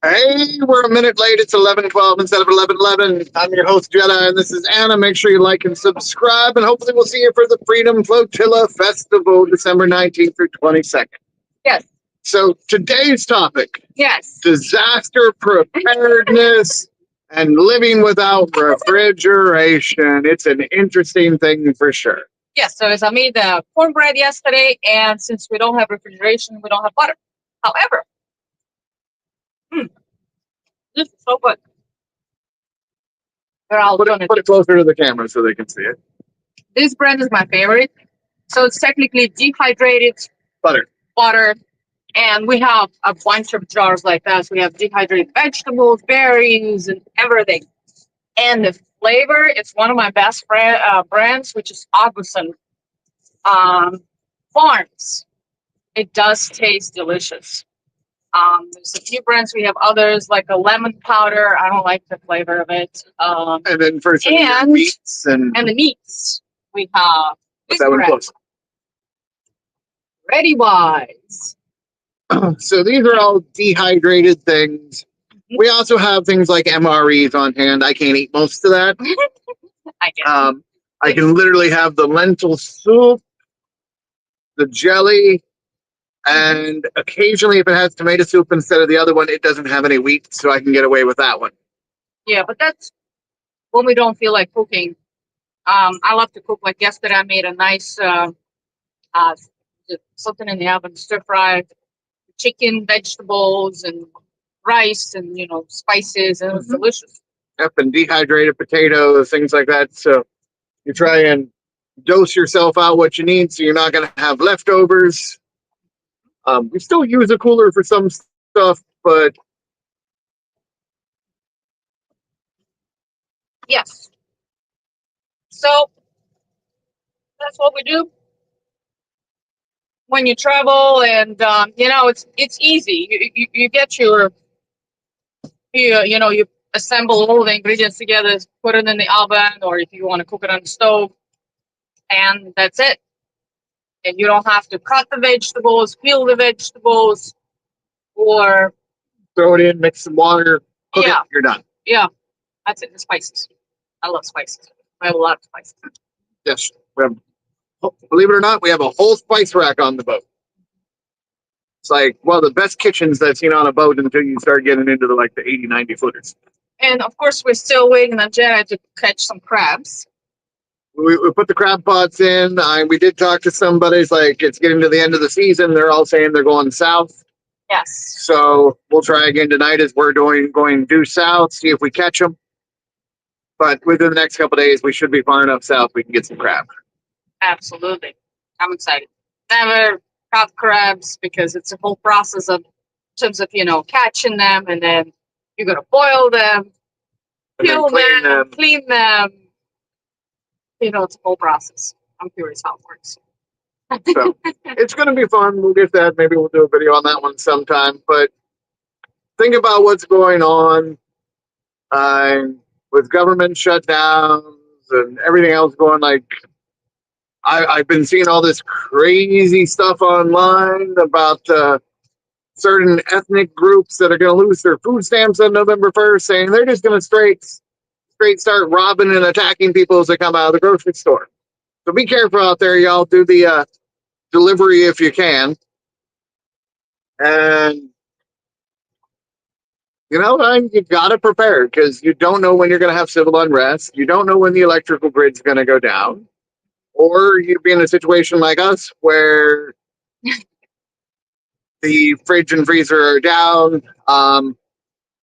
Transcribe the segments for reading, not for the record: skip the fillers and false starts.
Hey, we're a minute late. It's 11:12 instead of 11:11. I'm your host, Jedi, and this is Anna. Make sure you like and subscribe, and hopefully we'll see you for the Freedom Flotilla Festival, December 19th through 22nd. Yes. So today's topic, Yes. disaster preparedness and living without refrigeration. It's an interesting thing for sure. Yes. So as I made the cornbread yesterday, and since we don't have refrigeration, we don't have butter. However, this is so good. They're all Put it closer to the camera so they can see it. This brand is my favorite. So it's technically dehydrated butter. And we have a bunch of jars like that. So we have dehydrated vegetables, berries, and everything. And the flavor, it's one of my best brands, which is Augustin Farms. It does taste delicious. There's a few brands. We have others like a lemon powder. I don't like the flavor of it. And then for some of your meats and the meats, we have this that one brand, close. Ready Wise. So these are all dehydrated things. We also have things like MREs on hand. I can't eat most of that. I guess. I can literally have the lentil soup, the jelly, and occasionally if it has tomato soup instead of the other one, it doesn't have any wheat, so I can get away with that one. Yeah, but that's when we don't feel like cooking. I love to cook. Like yesterday, I made a nice something in the oven, stir fried chicken, vegetables, and rice, and spices, and it was delicious. Yep, and dehydrated potatoes, things like that. So you try and dose yourself out what you need, so you're not going to have leftovers. We still use a cooler for some stuff, but yes. So that's what we do when you travel, and it's easy. You get your you assemble all the ingredients together, put it in the oven, or if you want to cook it on the stove, and that's it. And you don't have to cut the vegetables, peel the vegetables, or throw it in, mix some water, cook it, you're done. Yeah, that's it. The spices. I love spices. I have a lot of spices. Yes, believe it or not, we have a whole spice rack on the boat. It's like one of the best kitchens that's seen on a boat until you start getting into the 80, 90 footers. And of course, we're still waiting on Jedi to catch some crabs. We put the crab pots in. We did talk to somebody. It's like it's getting to the end of the season. They're all saying they're going south. Yes. So we'll try again tonight as we're going due south, see if we catch them. But within the next couple of days, we should be far enough south we can get some crab. Absolutely. I'm excited. Never caught crabs because it's a whole process of, in terms of, catching them, and then you got to boil them, peel them, clean them. It's a whole process. I'm curious how it works. So it's going to be fun. We'll get that. Maybe we'll do a video on that one sometime. But think about what's going on with government shutdowns and everything else going. I've been seeing all this crazy stuff online about certain ethnic groups that are going to lose their food stamps on November 1st, saying they're just going to straight start robbing and attacking people as they come out of the grocery store. So be careful out there, y'all. Do the delivery if you can. And, you got to prepare because you don't know when you're going to have civil unrest. You don't know when the electrical grid's going to go down. Or you'd be in a situation like us where the fridge and freezer are down. And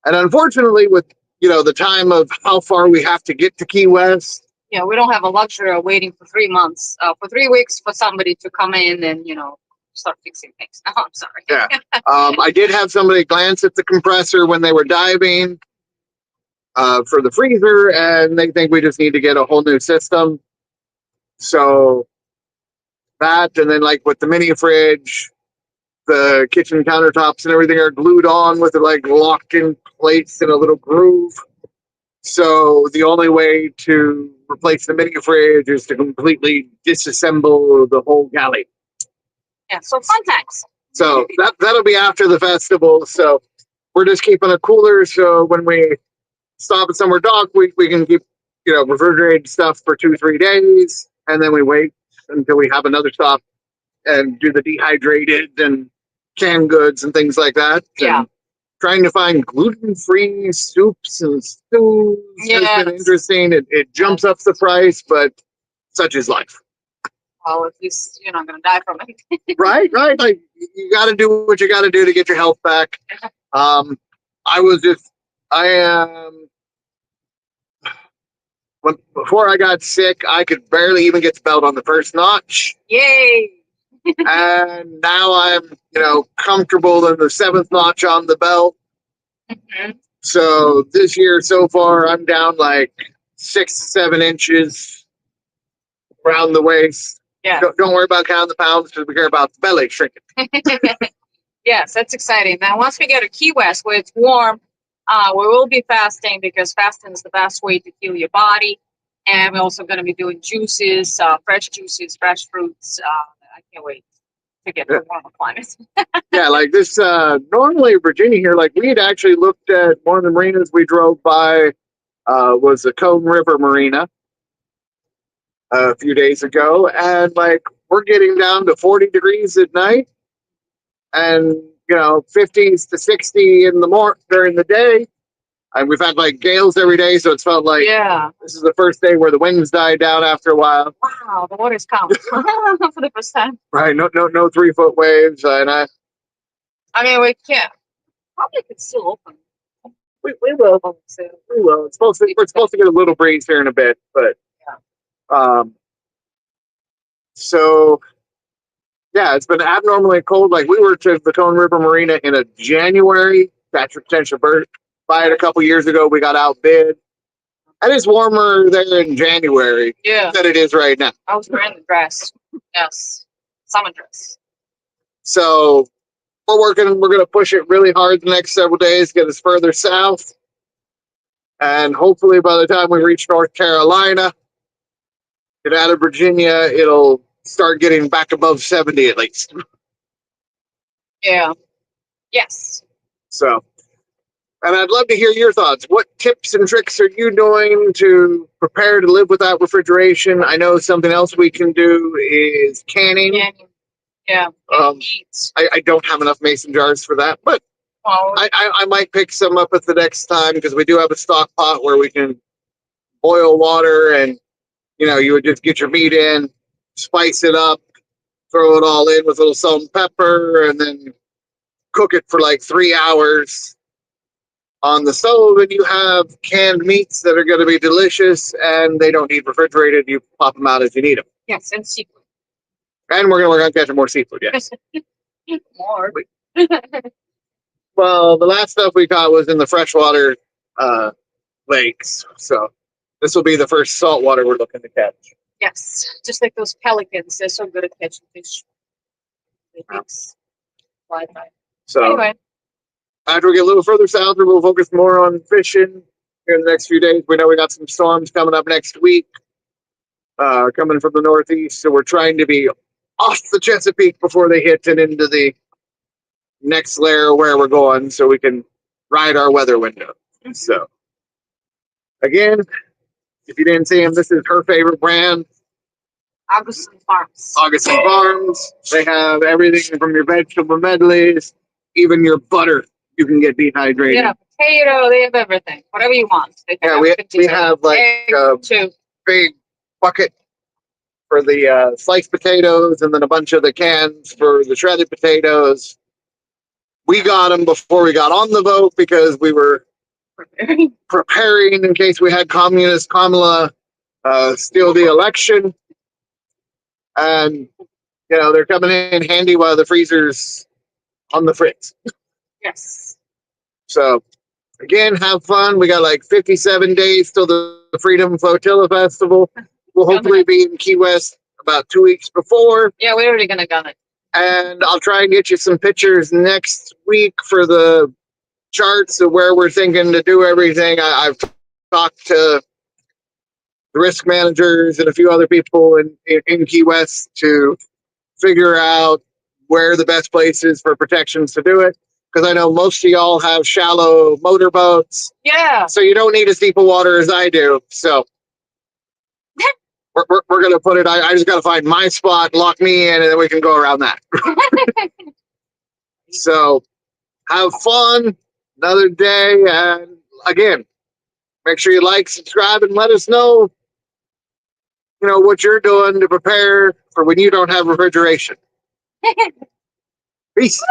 unfortunately, with the time of how far we have to get to Key West. Yeah, we don't have a luxury of waiting for 3 months, for 3 weeks for somebody to come in and, start fixing things. Oh, I'm sorry. Yeah. I did have somebody glance at the compressor when they were diving for the freezer, and they think we just need to get a whole new system. So that, and then with the mini fridge, the kitchen countertops and everything are glued on with it locked in place in a little groove. So the only way to replace the mini fridge is to completely disassemble the whole galley. Yeah, so fun times. So that'll be after the festival. So we're just keeping it cooler. So when we stop at somewhere dock, we can keep, refrigerated stuff for 2-3 days. And then we wait until we have another stop and do the dehydrated and canned goods and things like that. Yeah. And trying to find gluten-free soups and stews has been interesting. It jumps up the price, but such is life. Well, at least you're not going to die from it. Right. Like, you got to do what you got to do to get your health back. I am. Before I got sick, I could barely even get the belt on the first notch. Yay! And now I'm, comfortable in the seventh notch on the belt. Mm-hmm. So this year so far, I'm down like 6 to 7 inches around the waist. Yeah. Don't worry about counting the pounds because we care about the belly shrinking. Yes, that's exciting. Now, once we get to Key West, where it's warm, we will be fasting because fasting is the best way to heal your body. And we're also going to be doing juices, fresh juices, fresh fruits. I can't wait to get to a warmer climate. Yeah, like this, normally Virginia here, like we had actually looked at one of the marinas we drove by, was the Cone River Marina a few days ago. And like we're getting down to 40 degrees at night and, 50s to 60 in the during the day. And we've had like gales every day, so it's felt like this is the first day where the winds died down after a while. Wow, the water's calm for the first time. Right, no 3-foot waves, and I mean, we can't. Probably could still open. We will. We will. We're supposed to get a little breeze here in a bit, but so yeah, it's been abnormally cold. Like we were to the Cone River Marina in a January. That's potential bird. Buy it a couple years ago. We got outbid. And it's warmer there in January than it is right now. I was wearing the dress. Yes. Summer dress. So we're going to push it really hard the next several days, get us further south. And hopefully by the time we reach North Carolina, get out of Virginia, it'll start getting back above 70 at least. Yeah. Yes. So, and I'd love to hear your thoughts. What tips and tricks are you doing to prepare to live without refrigeration? I know something else we can do is canning. Yeah. I don't have enough mason jars for that, but I might pick some up at the next time because we do have a stock pot where we can boil water and, you would just get your meat in, spice it up, throw it all in with a little salt and pepper, and then cook it for like 3 hours on the stove, and you have canned meats that are going to be delicious, and they don't need refrigerated. You pop them out as you need them. Yes, and seafood. And we're going to work on catching more seafood, yes. More. Well, the last stuff we caught was in the freshwater lakes, so this will be the first saltwater we're looking to catch. Yes, just like those pelicans. They're so good at catching fish. Fly by. So anyway. After we get a little further south, we'll focus more on fishing here in the next few days. We know we got some storms coming up next week, coming from the northeast. So we're trying to be off the Chesapeake before they hit and into the next layer where we're going so we can ride our weather window. So, again, if you didn't see him, this is her favorite brand. Augustin Farms. Augustin Farms. They have everything from your vegetable medleys, even your butter. You can get dehydrated. Yeah, potato. They have everything. Whatever you want. We have like a big bucket for the sliced potatoes and then a bunch of the cans for the shredded potatoes. We got them before we got on the boat because we were preparing in case we had communist Kamala steal the election. And, they're coming in handy while the freezer's on the fritz. Yes. So, again, have fun. We got like 57 days till the Freedom Flotilla Festival. We'll hopefully be in Key West about 2 weeks before. Yeah, we're already going to gun it. And I'll try and get you some pictures next week for the charts of where we're thinking to do everything. I've talked to the risk managers and a few other people in Key West to figure out where the best place is for protections to do it. because I know most of y'all have shallow motorboats, Yeah. so you don't need as deep of water as I do. So we're gonna put it. I just gotta find my spot, lock me in, and then we can go around that. So have fun. Another day, and again, make sure you like, subscribe, and let us know. You know what you're doing to prepare for when you don't have refrigeration. Peace.